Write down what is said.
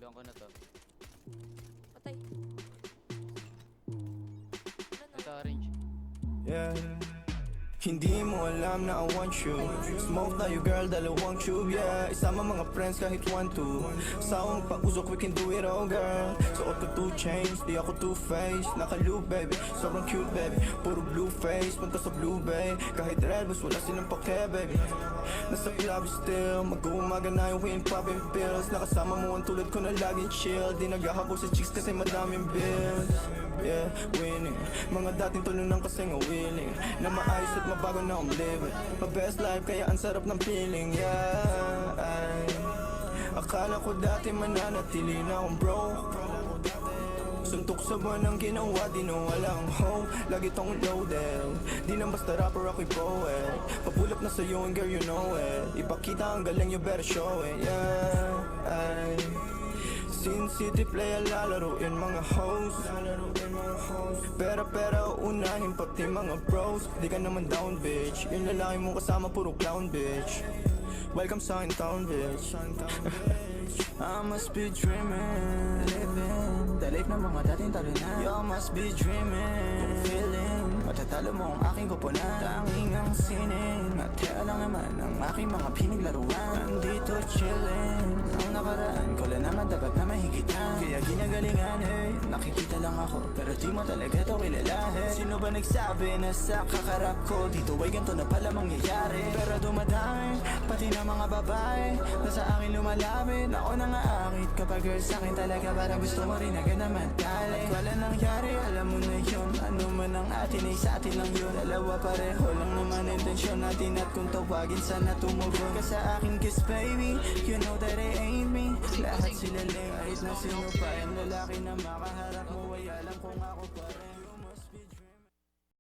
Sabihan ko na to. Patay. Ito, orange. Yeah. Hindi mo alam na I want you. Smoke tayo girl, dalawang tube, yeah. Isama mga friends kahit 1-2. Sawang pag-usok, we can do it all, girl. Suot ko 2 chains, di ako two-faced. Naka-loop, baby, sobrang cute, baby. Puro blue face, punta sa blue bay. Kahit red, mas wala silang pake, baby. Nasa club still, mag-uumaga na yung wind, popping pills. Nakasama mo ang tulad ko na laging chill. Di naghahabol sa chicks kasi madaming bills. Yeah, winning. Mga dating tulunang kasing willing na maayos at mabago na I'm living my best life kaya ang sarap ng feeling. Yeah, ay. Akala ko dati mananatili na akong broke. Suntok sa buwan ang ginawa, di na walang hope. Lagi tong loaded, di lang basta rapper ako'y poet. Papulap na sa'yo and girl you know it. Ipakita ang galing, you better show it. Yeah, ay. Sin City play lalaroin mga hoes. Pera unahin pati mga bros. Di ka naman down bitch. Yung lalaki mo kasama puro clown bitch. Welcome sa in town bitch. I must be dreaming, living the life ng mga dating talo na. You must be dreaming, feeling matatalo mo ang aking koponan. Tanging ang sining at kaya lang naman ang aking mga pinaglaruan. Nandito chilling, ang nakaraan ko lang naman dapat na mahigitan. Kaya ginagalingan eh, nakikita lang ako pero di mo talaga to kilalahin. Sino ba nagsabi na sa kakarap ko dito ay ganito na pala mangyayari? Pero dumadami, pati na mga babae na sa akin lumalapit. Ako nang aakit kapag girl sa'kin talaga parang gusto mo rin agad naman dali. At wala nangyari, alam mo na yun. Ano man ang atin ay sa atin lang yun. Dalawa pareho lang naman intensyon natin. At kung tawagin sana tumugon ka sa akin kiss baby. You know that it ain't me. Lahat sila lang kahit na sino pa. Ang lalaki na makaharap mo ay alam kung ako